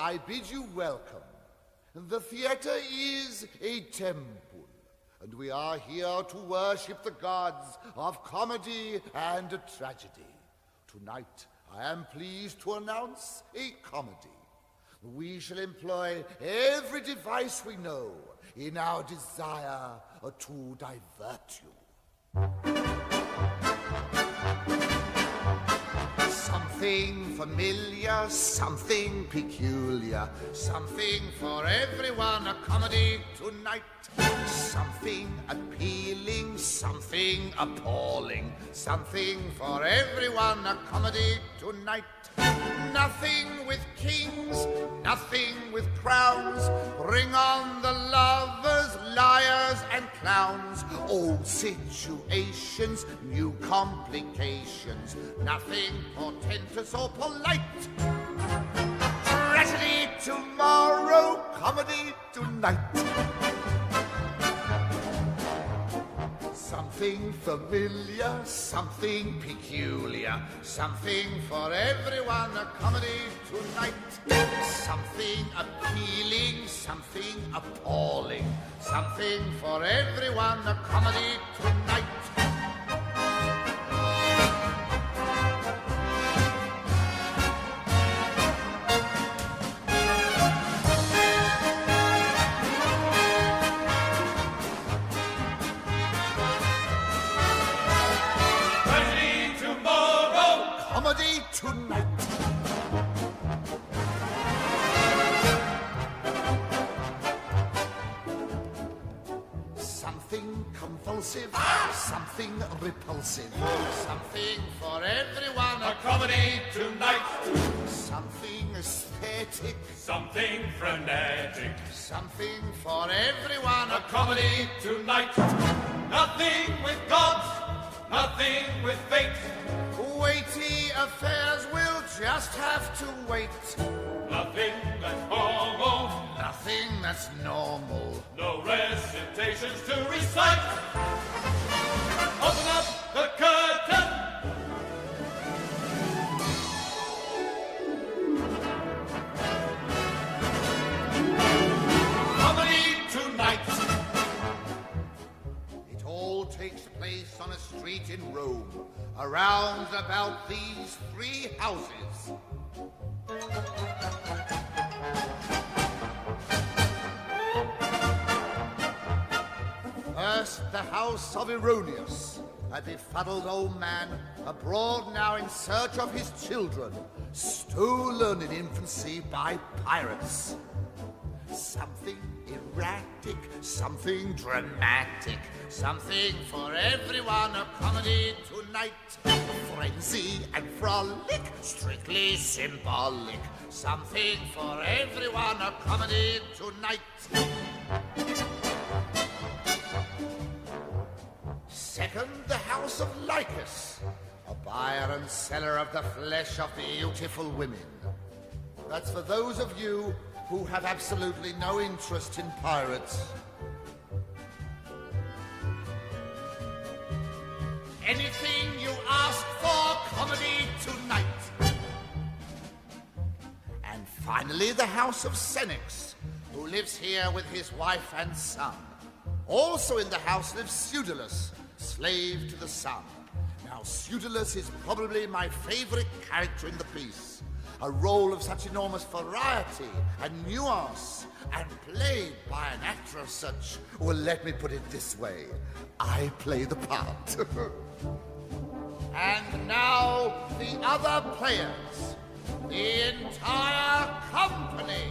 I bid you welcome. The theatre is a temple, and we are here to worship the gods of comedy and tragedy. Tonight, I am pleased to announce a comedy. We shall employ every device we know in our desire to divert you. Something familiar, something peculiar, something for everyone, a comedy tonight. Something appealing, something appalling, something for everyone, a comedy tonight. Nothing with kings, nothing with crowns, bring on the lovers, liars and clowns. Old situations, new complications, nothing portentous or polite. Tragedy tomorrow, comedy tonight. Something familiar, something peculiar, something for everyone, a comedy tonight. Something appealing, something appalling, something for everyone, a comedy tonight. Tonight. Something convulsive, something repulsive, something for everyone, A comedy tonight. something aesthetic, Something frenetic. something for everyone, A comedy tonight. Nothing with God, nothing with fate. weighty affairs will just have to wait. Nothing that's formal, Nothing that's normal. no recitations to recite. Open up the curtain. Comedy tonight. It all takes place on a street in Rome, around about these three houses. First, the house of Erroneus, a befuddled old man, abroad now in search of his children, stolen in infancy by pirates. Something erratic, something dramatic, something for everyone, a comedy tonight. Frenzy and frolic, strictly symbolic, something for everyone, a comedy tonight. Second, the house of Lycus, a buyer and seller of the flesh of beautiful women. That's for those of you who have absolutely no interest in pirates. Anything you ask for, comedy tonight. And finally, the house of Senex, who lives here with his wife and son. Also in the house lives Pseudolus, slave to the sun. Now, Pseudolus is probably my favorite character in the piece. A role of such enormous variety and nuance, and played by an actor of such, well, let me put it this way, I play the part. And now, the other players, the entire company.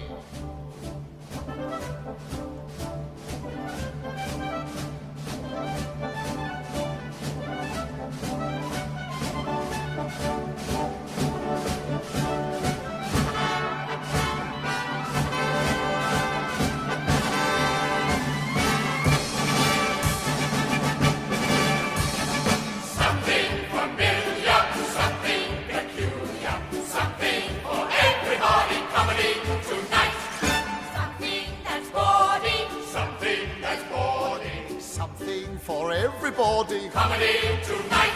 For everybody. Comedy tonight.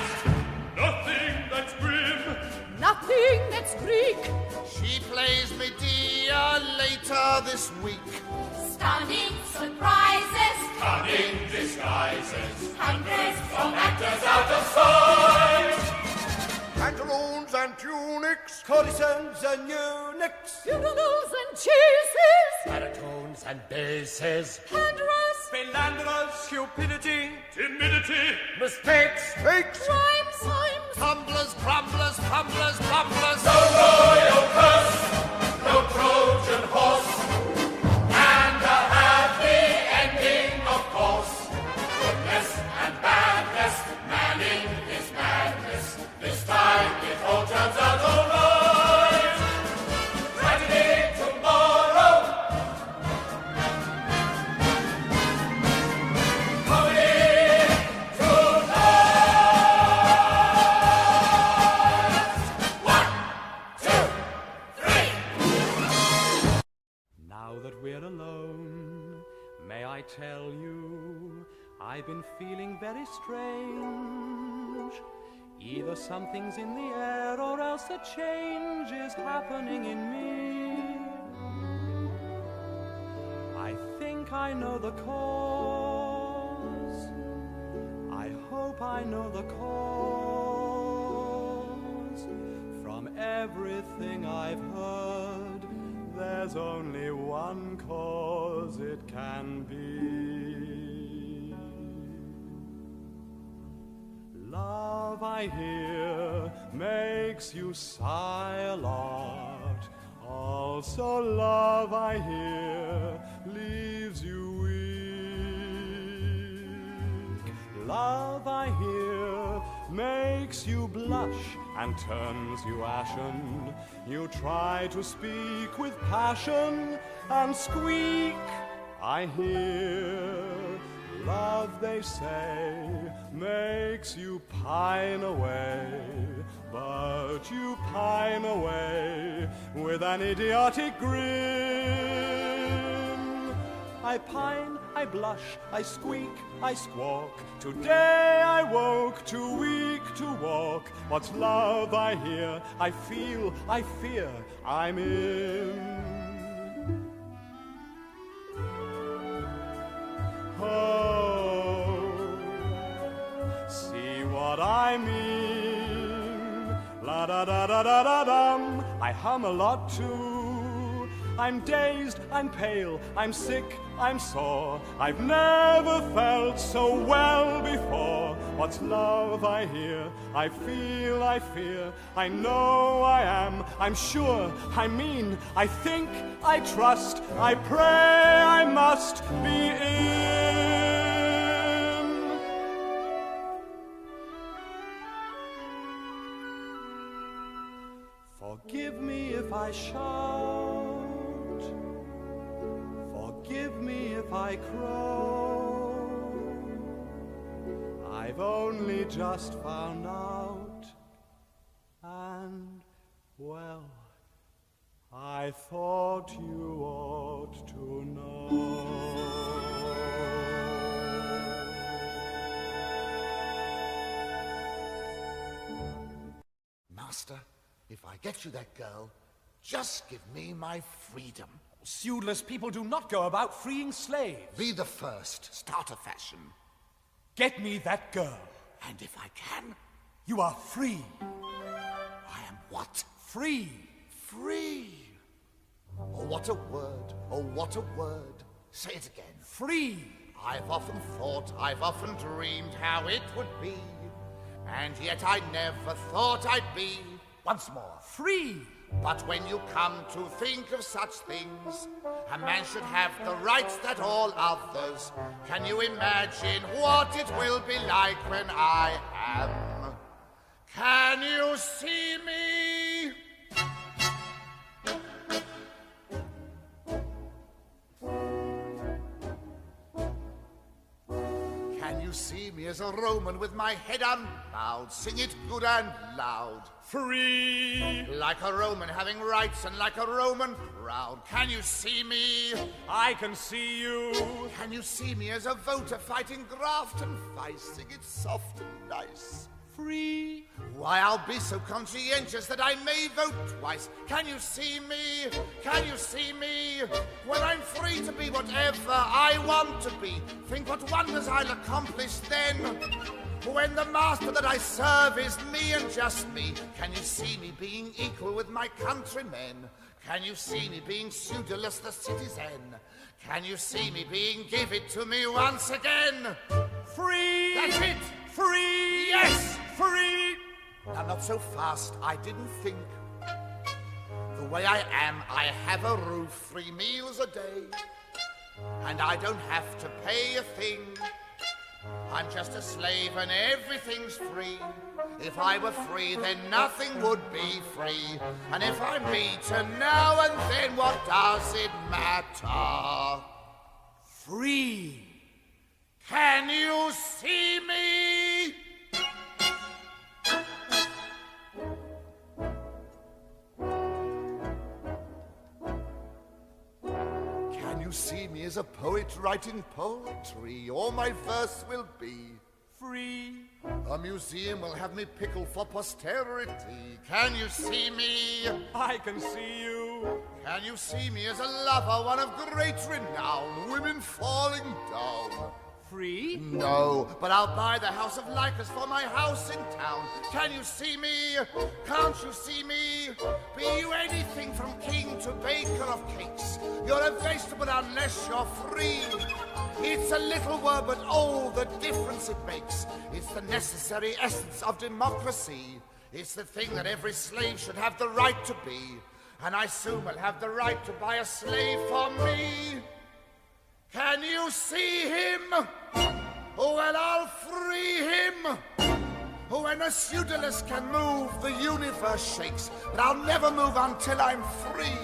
Nothing that's grim. Nothing that's Greek. She plays Medea later this week. Stunning surprises. Cunning disguises. Hundreds From actors out of sight. Pantaloons and tunics. Courtesans and eunuchs, funerals and cheeses. baritones and basses, Pandarus. philanderers, cupidity, Timidity. mistakes, Fakes. Rhymes. Times. Tumblers, crumblers, tumblers, bumblers. No royal curse. No Trojan horse. And a happy ending, of course. Goodness and badness. Manning is madness. This time it all turns out alright. Tragedy tomorrow. Comedy tonight. 1, 2, 3. Now that we're alone, may I tell you, I've been feeling very strange. Either something's in the air or else a change is happening in me. I think I know the cause. I hope I know the cause. From everything I've heard, there's only one cause it can be. Love, I hear, makes you sigh a lot. Also love, I hear, leaves you weak. Love, I hear, makes you blush and turns you ashen. You try to speak with passion and squeak. I hear, love, they say, makes you pine away. But you pine away with an idiotic grin. I pine, I blush, I squeak, I squawk. Today I woke, too weak to walk. What's love I hear, I feel, I fear, I'm in. Oh, see what I mean. La da da da da da dum. I hum a lot too. I'm dazed, I'm pale, I'm sick, I'm sore. I've never felt so well before. What's love I hear, I feel, I fear, I know I am, I'm sure, I mean, I think, I trust, I pray I must be in. Forgive me if I shout. Forgive me if I crow. I've only just found out, and, well, I thought you ought to know. Master, if I get you that girl, just give me my freedom. Sudeless people do not go about freeing slaves. Be the first. Start a fashion. Get me that girl. And if I can, You are free. I am what? Free. Free. Oh, what a word. Oh, what a word. Say it again. Free. I've often thought, I've often dreamed how it would be. And yet I never thought I'd be. Once more. Free. But when you come to think of such things, a man should have the rights that all others. Can you imagine what it will be like when I am? Can you see me? Can you see me as a Roman with my head unbowed? Sing it good and loud. Free. Like a Roman having rights and like a Roman proud. Can you see me? I can see you. Can you see me as a voter fighting graft and vice? Sing it soft and nice. Free. Why, I'll be so conscientious that I may vote twice. Can you see me? Can you see me? When I'm free to be whatever I want to be. Think what wonders I'll accomplish then. When the master that I serve is me and just me. Can you see me being equal with my countrymen? Can you see me being pseudoless the citizen? Can you see me being give it to me once again? Free. That's it! Free. Yes! Free. Now, not so fast, I didn't think. The way I am, I have a roof, 3 meals a day. And I don't have to pay a thing. I'm just a slave and everything's free. If I were free, then nothing would be free. And if I'm beaten now and then, what does it matter? Free. Can you see me? Can you see me as a poet writing poetry? All my verse will be Free. a museum will have me pickled for posterity. Can you see me? I can see you. Can you see me as a lover, one of great renown, women falling down? Free. No, but I'll buy the house of Lycus for my house in town. Can you see me? Can't you see me? Be you anything from king to baker of cakes. You're a vegetable unless you're free. It's a little word, but oh, the difference it makes. It's the necessary essence of democracy. It's the thing that every slave should have the right to be. And I soon will have the right to buy a slave for me. Can you see him? Oh, well, I'll free him. Oh, when a pseudolus can move, the universe shakes. But I'll never move until I'm free.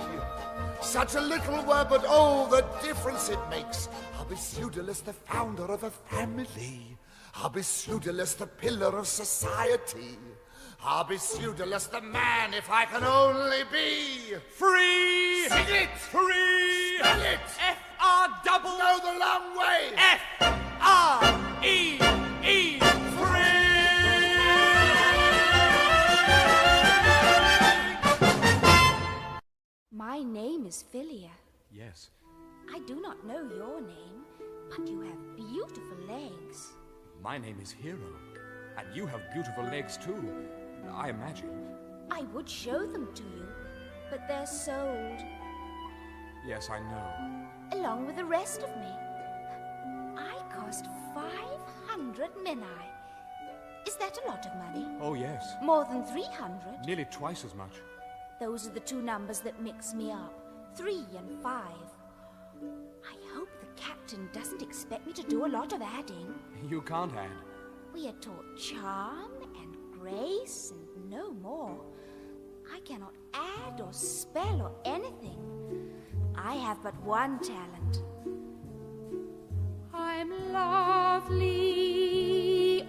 Such a little word, but oh, the difference it makes. I'll be pseudolus, the founder of a family. I'll be pseudolus, the pillar of society. I'll be pseudolus, the man, if I can only be Free! Sing it! Free! Spell it! F-R-double... No, the long way! F-R-E-E! Free! My name is Philia. Yes. I do not know your name, but you have beautiful legs. My name is Hero. And you have beautiful legs too, I imagine. I would show them to you, but they're sold, Yes, I know. along with the rest of me. I cost 500 minae. Is that a lot of money? Oh, yes. More than 300? Nearly twice as much. Those are the two numbers that mix me up. 3 and 5. I hope the captain doesn't expect me to do a lot of adding. You can't add. We are taught charm and grace and no more. I cannot add or spell or anything. I have but one talent. I'm lovely.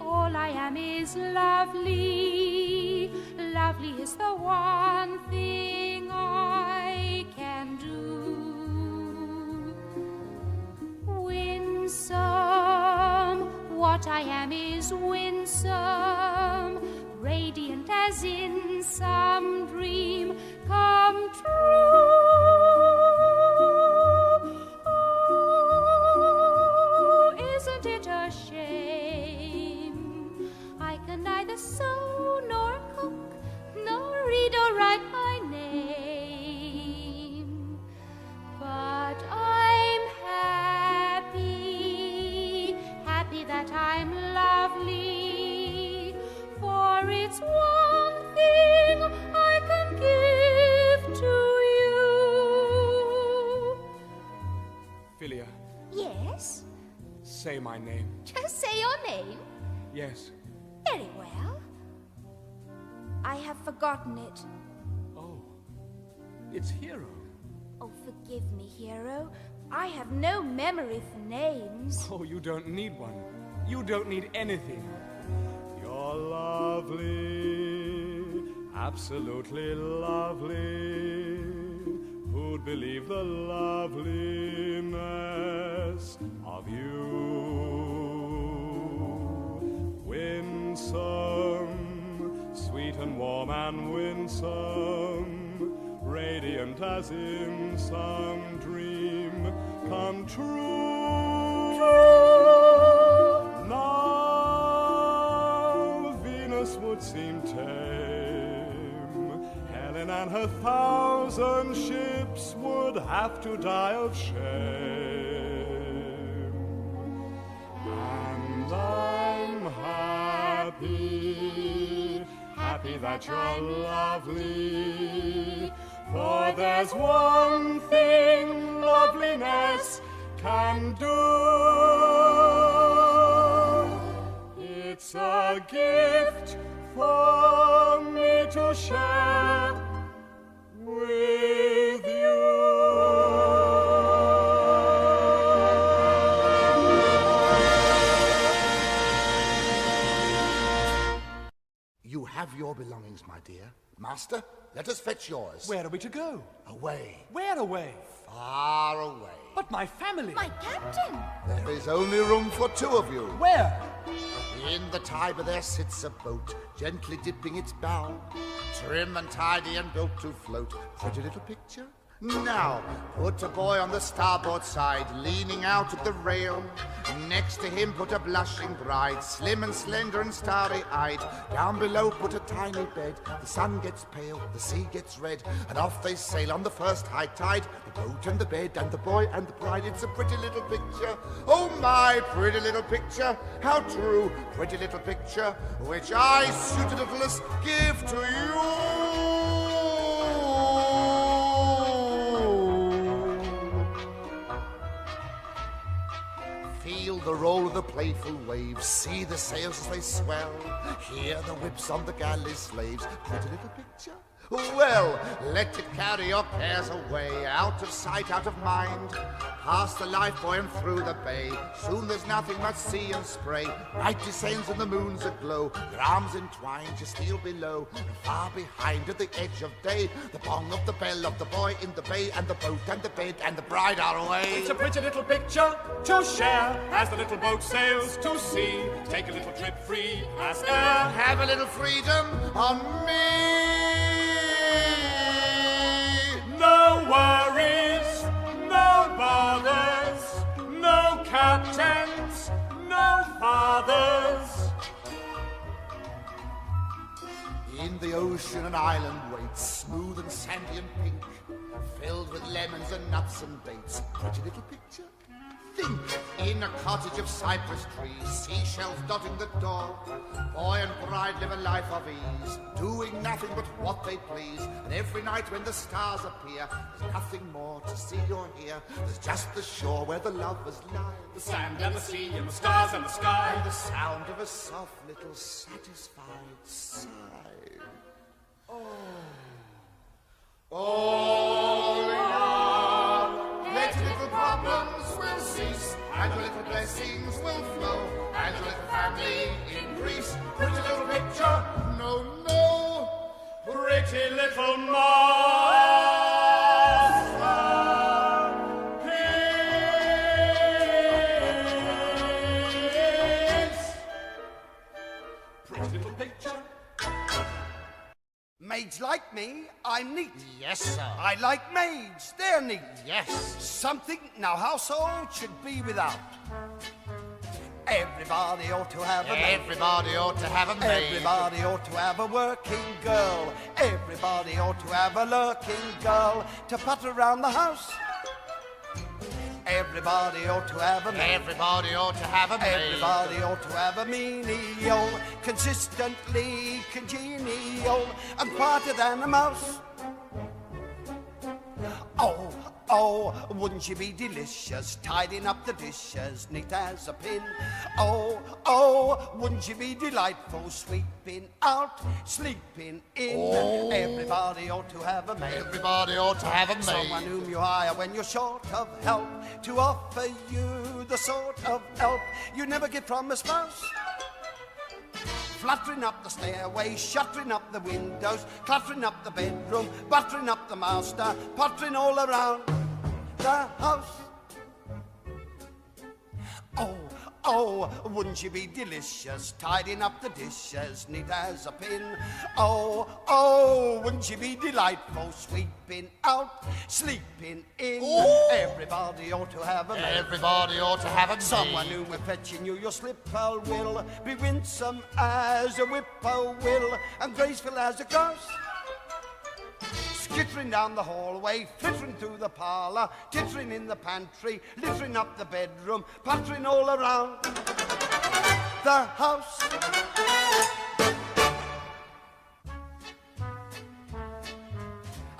All I am is lovely. Lovely is the one thing I can do. Winsome. What I am is winsome. Radiant as in some dream come true. Oh, isn't it a shame? I can neither sew nor cook, nor read or write my name. But I'm happy, happy that I'm lovely, for it's one thing I can give to you. Philia, Yes? say my name. Just say your name. Yes. Very well. I have forgotten it. Oh, it's Hero. Oh, forgive me, Hero. I have no memory for names. Oh, you don't need one. You don't need anything. You're lovely, absolutely lovely. Who'd believe the loveliness of you? Winsome, sweet and warm and winsome, radiant as in some dream come true. Now Venus would seem tame, Helen and her 1,000 ships would have to die of shame. And I'm happy, happy that you're lovely, for there's one thing loveliness can do. It's a gift for me to share with you. You have your belongings, my dear. Master, let us fetch yours. Where are we to go? Away. Where away? Far away. But my family. My captain! There is only room for 2 of you. Where? In the Tiber there sits a boat, gently dipping its bow, trim and tidy and built to float. Pretty little picture. Now, put a boy on the starboard side, leaning out at the rail. Next to him put a blushing bride, slim and slender and starry-eyed. Down below put a tiny bed. The sun gets pale, the sea gets red, and off they sail on the first high tide. The boat and the bed and the boy and the bride. It's a pretty little picture. Oh my, pretty little picture. How true, pretty little picture, which I, Pseudolus, give to you. Feel the roll of the playful waves, see the sails as they swell, hear the whips on the galley slaves. Pretty little picture? Well, let it carry your cares away, out of sight, out of mind, past the life buoy and through the bay. Soon there's nothing but sea and spray. Night descends and the moon's aglow, their arms entwined, just steel below, and far behind at the edge of day, the bong of the bell of the boy in the bay, and the boat and the bed and the bride are away. It's a pretty little picture to share as the little boat sails to sea. Take a little trip free as air. Have a little freedom on me. No worries, no bothers, no captains, no fathers. In the ocean an island waits, smooth and sandy and pink, filled with lemons and nuts and dates. Pretty little picture? Think, in a cottage of cypress trees, seashells dotting the door, boy and bride live a life of ease, doing nothing but what they please. And every night when the stars appear, there's nothing more to see or hear. There's just the shore where the lovers lie, The sand and the sea and the stars and the sky, and the sound of a soft little satisfied sigh. Oh, Lord, let your little problems will cease, and your little blessings will flow, and your little family increase. Pretty little picture, no, no, pretty little Martha. Pretty little picture. Maids like me, I'm neat. yes, sir. I like maids, they're neat. Yes. Something no household should be without. Everybody ought to have a maid. Everybody ought to have a maid. Everybody ought to have a working girl. Everybody ought to have a lurking girl to putter around the house. Everybody ought to have a maid. Everybody ought to have a maid. Everybody ought to have a menial, consistently congenial, and quieter than a mouse. Oh, oh, wouldn't she be delicious, tidying up the dishes, neat as a pin? Oh, oh, wouldn't she be delightful, sweeping out, sleeping in? Oh. Everybody ought to have a maid. Everybody ought to have a maid. Someone whom you hire when you're short of help, to offer you the sort of help you never get from a spouse. Fluttering up the stairway, shuttering up the windows, cluttering up the bedroom, buttering up the master, puttering all around the house. Oh, oh, wouldn't she be delicious, tidying up the dishes, neat as a pin? Oh, oh, wouldn't she be delightful, sweeping out, sleeping in? Ooh. Everybody ought to have a maid. Everybody ought to have a maid. Someone who, when fetching you your slipper, will be winsome as a whippoorwill and graceful as a grouse. Skittering down the hallway, flittering through the parlour, tittering in the pantry, littering up the bedroom, puttering all around the house.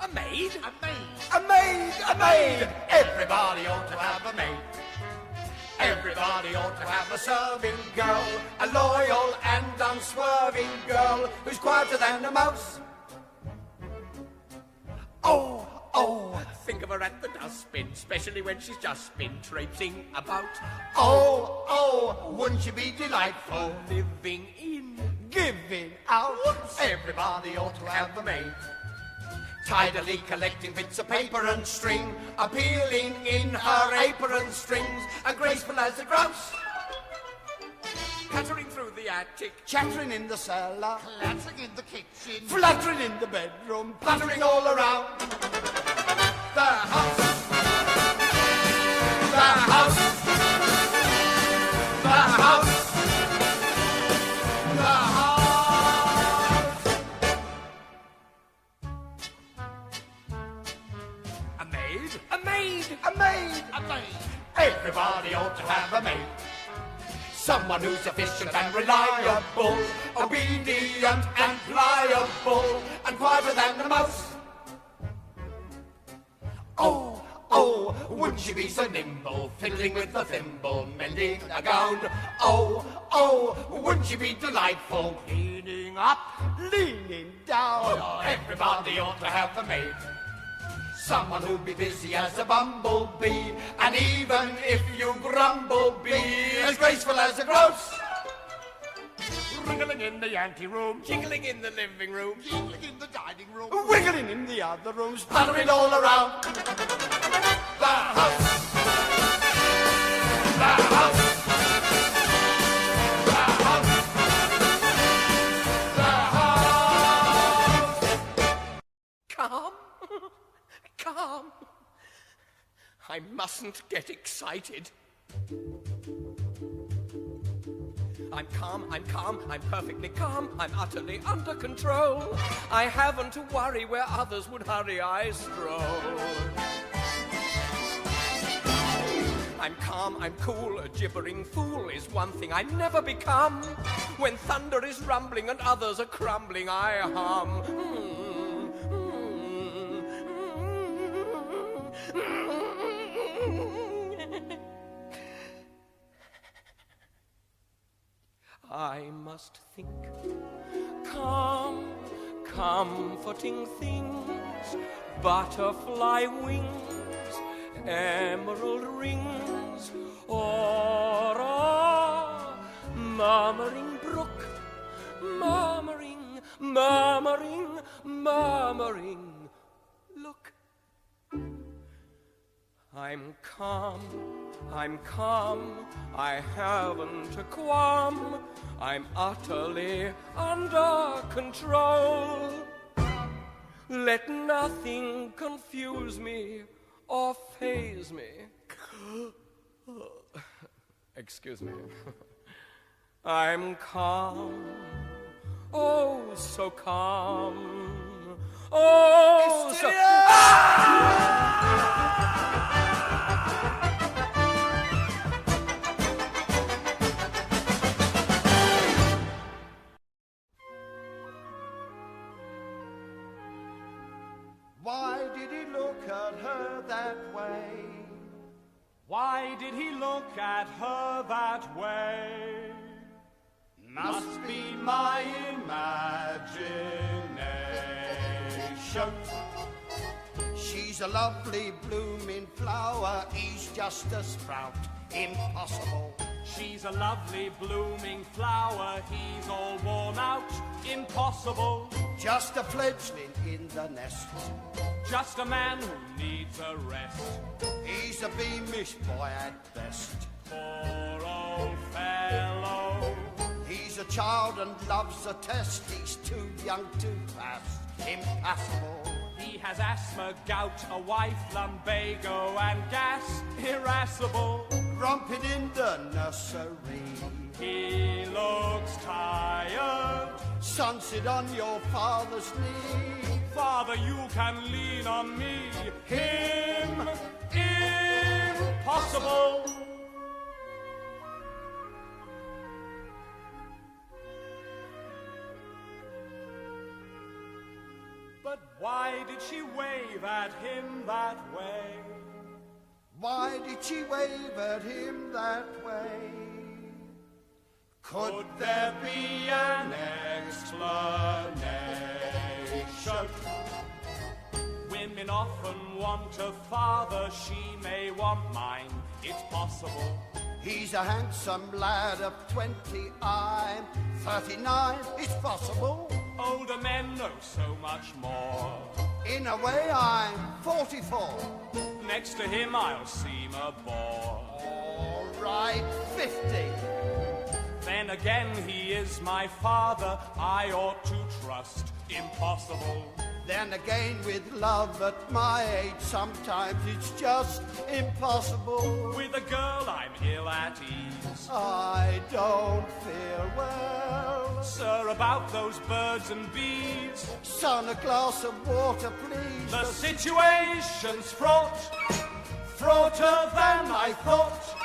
A maid? A maid. A maid, a maid! Everybody ought to have a maid. Everybody ought to have a serving girl, a loyal and unswerving girl who's quieter than a mouse. Oh, oh, Think of her at the dustbin, especially when she's just been traipsing about, oh, oh, wouldn't you be delightful? living in. Giving out. Everybody ought to have a maid. Tidily collecting bits of paper and string, appealing in her apron strings, and graceful as a grouse. Pattering through the attic, Chattering in the cellar, Clattering in the kitchen. fluttering in the bedroom, fluttering all around the house. The house. The house. The house. A maid? A maid! a maid. A maid! Everybody ought to have a maid. Someone who's efficient and reliable, obedient and pliable, and quieter than a mouse. Oh, Oh, wouldn't she be so nimble, fiddling with the thimble, mending a gown? Oh, oh, wouldn't she be delightful, leaning up, leaning down? Oh, everybody ought to have a maid, someone who'd be busy as a bumblebee, and even if you grumble, be as graceful as a grouse. Wriggling in the anteroom, jiggling in the living room, jiggling in the dining room, wiggling in the other rooms, puttering all around the house. The house. The house. The house. Calm. Calm. I mustn't get excited. I'm calm, I'm perfectly calm, I'm utterly under control. I haven't to worry where others would hurry, I stroll. I'm calm, I'm cool, a gibbering fool is one thing I never become. When thunder is rumbling and others are crumbling, I hum. I must think, calm, comforting things, butterfly wings, emerald rings, or a murmuring brook, murmuring, murmuring, murmuring, look. I'm calm, I haven't a qualm, I'm utterly under control. Let nothing confuse me or faze me. Excuse me. I'm calm, oh so calm, oh so... Why did he look at her that way? Why did he look at her that way? Must be my imagination. She's a lovely blooming flower, he's just a sprout, impossible. She's a lovely blooming flower, he's all worn out, impossible. Just a fledgling in the nest, just a man who needs a rest. He's a beamish boy at best. Poor old fellow. He's a child and loves a test, he's too young to pass, impassable. He has asthma, gout, a wife, lumbago and gas, irascible. Romping in the nursery, he looks tired. Son, sit on your father's knee. Father, you can lean on me. Him, impossible. But why did she wave at him that way? Why did she wave at him that way? Could there be an explanation? Women often want a father, she may want mine, it's possible. He's a handsome lad of 20, I'm 39, it's possible. Older men know so much more. In a way, I'm 44. Next to him, I'll seem a bore. All right, 50. Then again, he is my father, I ought to trust, impossible. Then again, with love at my age, sometimes it's just impossible. With a girl, I'm ill at ease. I don't feel well. Sir, about those birds and bees. Son, a glass of water, please. The situation's fraught, fraughter than I thought,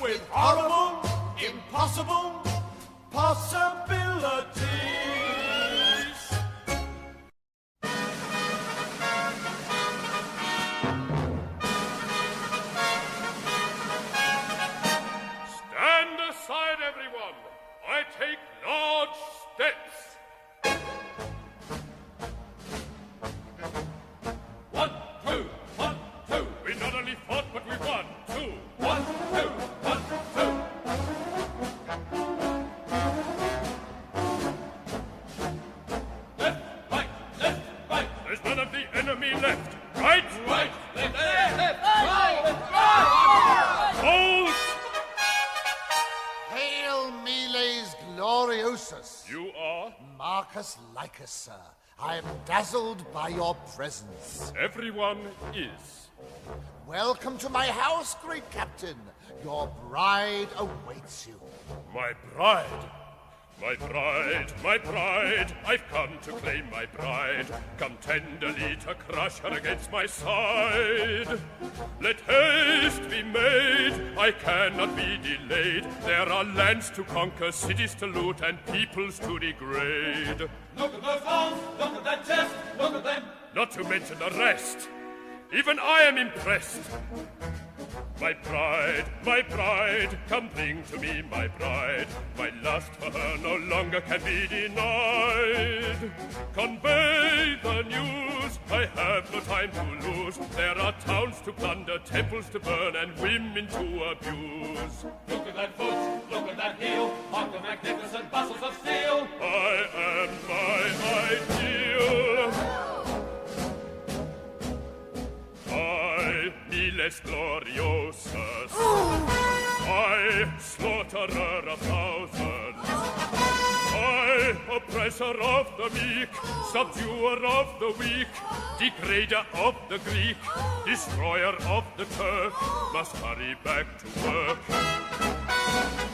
with horrible, impossible possibilities. Marcus Lycus, sir. I am dazzled by your presence. Everyone is. Welcome to my house, great captain. Your bride awaits you. My bride? My bride, my bride, I've come to claim my bride. Come tenderly to crush her against my side. Let haste be made, I cannot be delayed. There are lands to conquer, cities to loot, and peoples to degrade. Look at those arms, look at that chest, look at them. Not to mention the rest. Even I am impressed. My bride, come bring to me my bride. My lust for her no longer can be denied. Convey the news, I have no time to lose. There are towns to plunder, temples to burn, and women to abuse. Look at that foot, look at that heel, mark the magnificent bustles of steel. I am my ideal. I, miles gloriosus, I, slaughterer of thousands, I, oppressor of the meek, subduer of the weak, degrader of the Greek, destroyer of the Turk, must hurry back to work.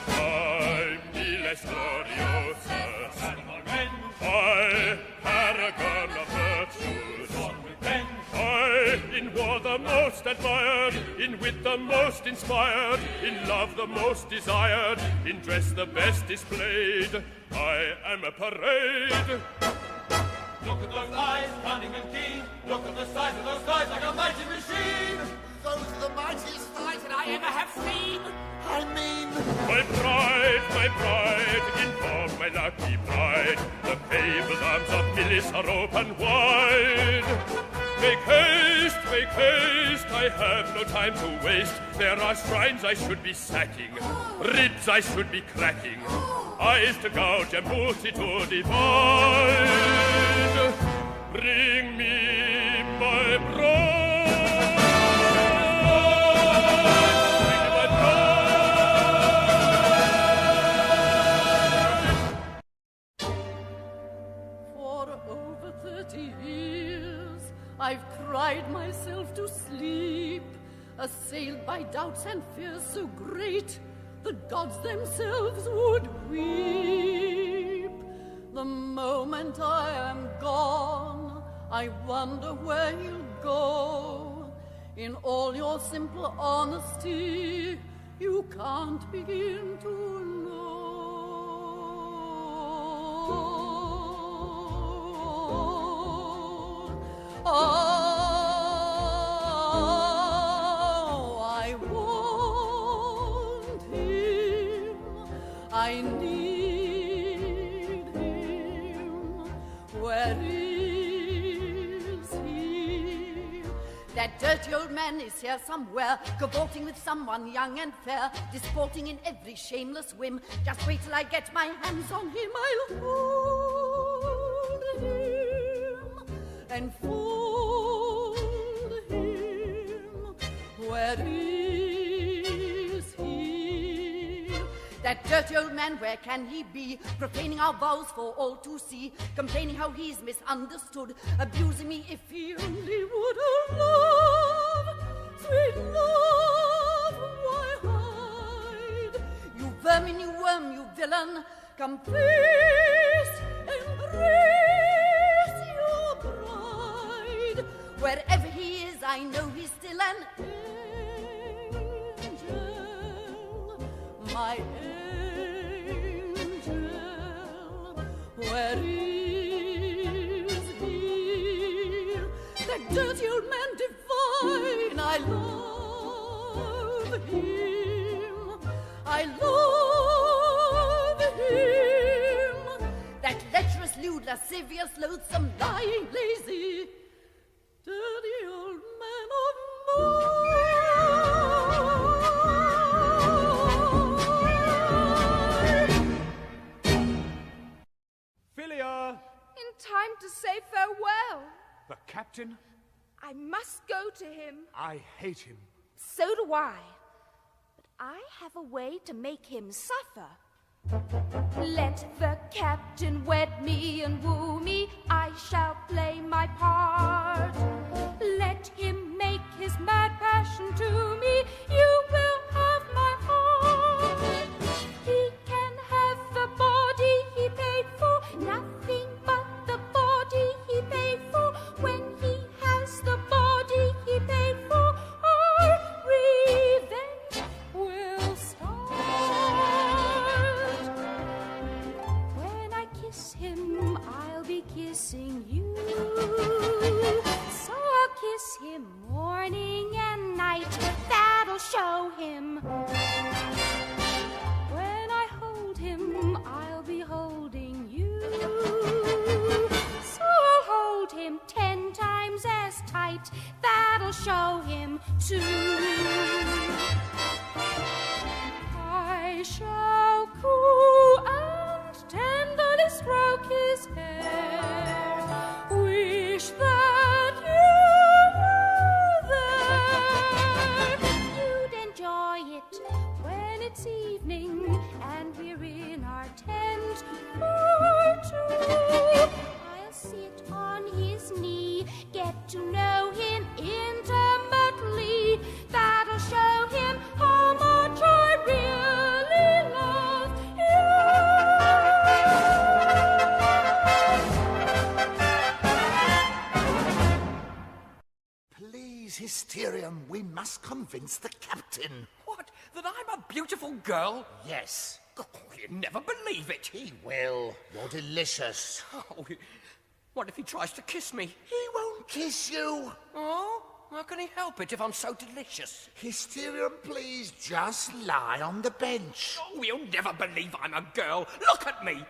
I, miles gloriosus, I, paragon of virtues, I, in war the most admired, in wit the most inspired, in love the most desired, in dress the best displayed, I am a parade. Look at those eyes, cunning and keen. Look at the size of those thighs like a mighty machine. Those are the mightiest thighs that I ever have seen. I mean... My bride, inform my lucky bride. The fabled arms of Millis are open wide. Make haste, I have no time to waste. There are shrines I should be sacking, ribs I should be cracking, eyes to gouge and booty to divide. Bring me my bride. I've cried myself to sleep, assailed by doubts and fears so great, the gods themselves would weep. The moment I am gone, I wonder where you'll go. In all your simple honesty, you can't begin to know. Oh, I want him, I need him. Where is he? That dirty old man is here somewhere, cavorting with someone young and fair, disporting in every shameless whim. Just wait till I get my hands on him, I'll hold him and fold him. Where is he? That dirty old man, where can he be? Profaning our vows for all to see, complaining how he's misunderstood, abusing me if he only would. Oh, love, sweet love, why hide? You vermin, you worm, you villain, come please embrace your bride. Wherever he is, I know he's still an angel, my angel. Where is he? That dirty old man divine, I love him, I love him. That lecherous, lewd, lascivious, loathsome, lying, lazy, dirty old man of mine. Philia! In time to say farewell. The captain? I must go to him. I hate him. So do I. But I have a way to make him suffer. Let the captain wed me and woo me, I shall play my part. Let him make his mad passion to me, you will have my heart. He can have the body he paid for, nothing but the body he paid for. When he has the body he paid for, our revenge will start. When I kiss him, I'll be kissing you. So I'll kiss him morning and night, that'll show him. When I hold him, I'll be holding you. So I'll hold him 10 times as tight, that'll show him too. I shall coo and tenderly stroke his hair, wish that you were there. You'd enjoy it when it's evening and we're in our tent for two. I'll sit on his knee, get to know him intimately. That'll show him how much I really love you. Please, Hysterium, we must convince the captain. What? That I'm a beautiful girl? Yes. Oh, you'd never believe it. He will. You're delicious. Oh, what if he tries to kiss me? He won't kiss you. Oh? How can he help it if I'm so delicious? Hysterium, please just lie on the bench. Oh, you'll never believe I'm a girl. Look at me.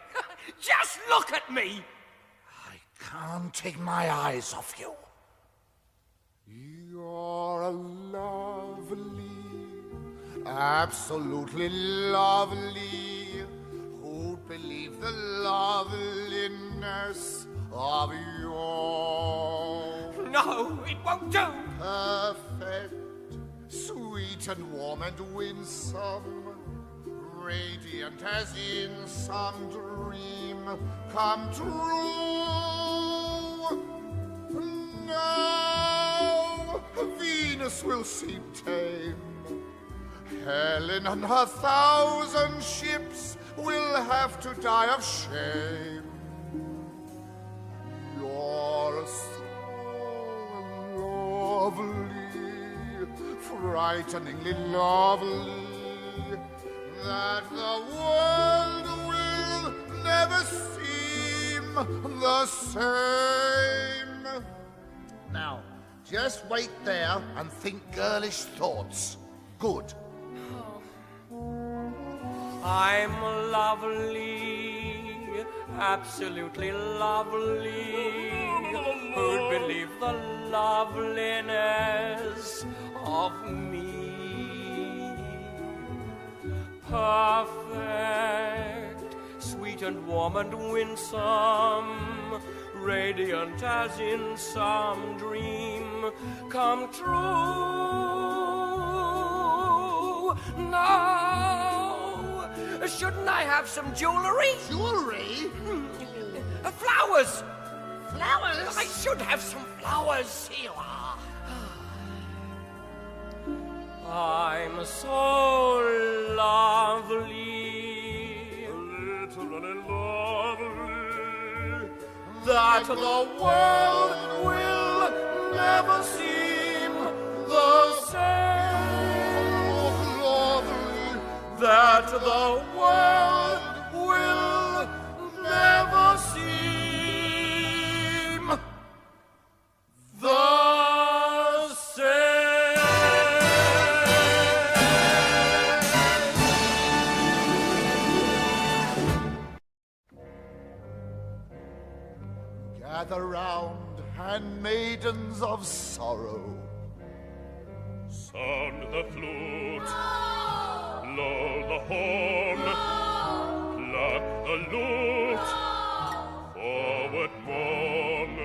Just look at me. I can't take my eyes off you. You're lovely, absolutely lovely. Who'd believe the loveliness of your... No, it won't do. Perfect, sweet and warm and winsome, radiant as in some dream come true. Now Venus will seem tame, Helen and her 1,000 ships will have to die of shame. You're so lovely, frighteningly lovely, that the world will never seem the same. Now, just wait there and think girlish thoughts. Good. I'm lovely, absolutely lovely. Who'd believe the loveliness of me? Perfect, sweet and warm and winsome, radiant as in some dream come true. Now, shouldn't I have some jewelry? Jewelry? Flowers! Flowers? I should have some flowers. Here you are. I'm so lovely, Literally lovely, that the world will never seem the same. Lovely. That the world will never seem the same. Gather round, handmaidens of sorrow. sound the flute, blow the horn, pluck the lute, forward mourn.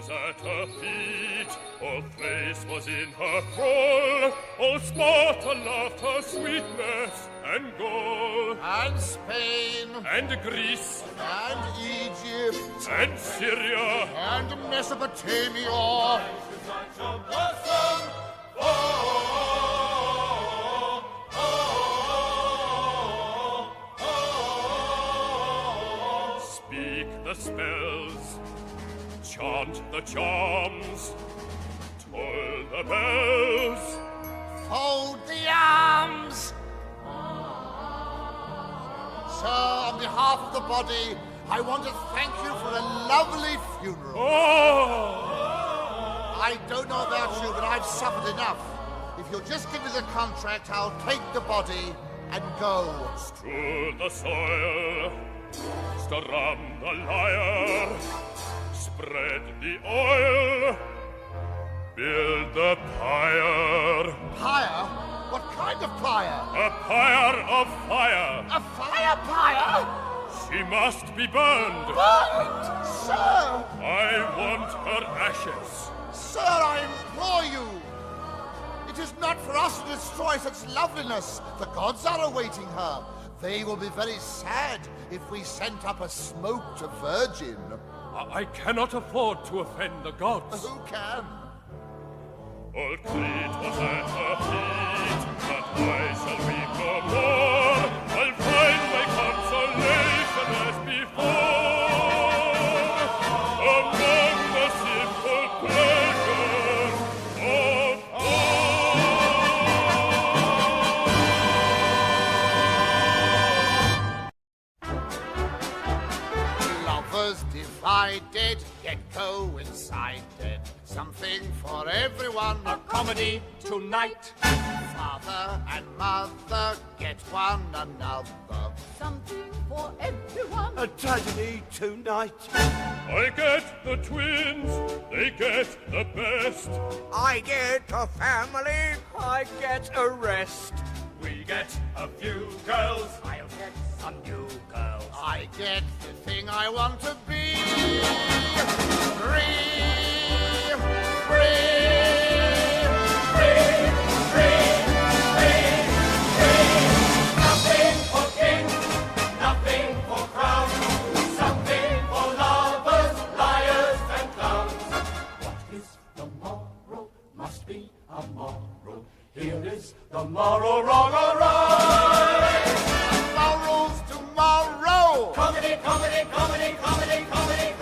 was at her feet, all Thrace was in her thrall, all Sparta loved her sweetness, and Gaul, and Spain, and Greece, and Egypt, and Syria, and Mesopotamia. Speak the spells, chant the charms, toll the bells, Fold the arms. Sir, on behalf of the body, I want to thank you for a lovely funeral. I don't know about you, but I've suffered enough. If you'll just give me the contract, I'll take the body and go. Strew the soil, strum the lyre, spread the oil, build the pyre. Pyre? What kind of pyre? A pyre of fire. A fire pyre? She must be burned. Burned? Sir! I want her ashes. Sir, I implore you. It is not for us to destroy such loveliness. The gods are awaiting her. They will be very sad if we sent up a smoked virgin. I cannot afford to offend the gods. Who can? All Crete was at her feet, but I shall weep no more. I'll find my consolation as before, among the simple pleasures of Lovers divided, yet coincided. Something for everyone. A comedy tonight. Father and mother get one another. Something for everyone. A tragedy tonight. I get the twins, they get the best. I get a family. I get a rest. We get a few girls. I'll get some new girls. I get the thing I want to be. Free. Nothing for king, nothing for crown, something for lovers, liars and clowns. What is the moral? Must be a moral. Here is the moral, wrong or right. Morals tomorrow. Comedy, comedy, comedy, comedy, comedy.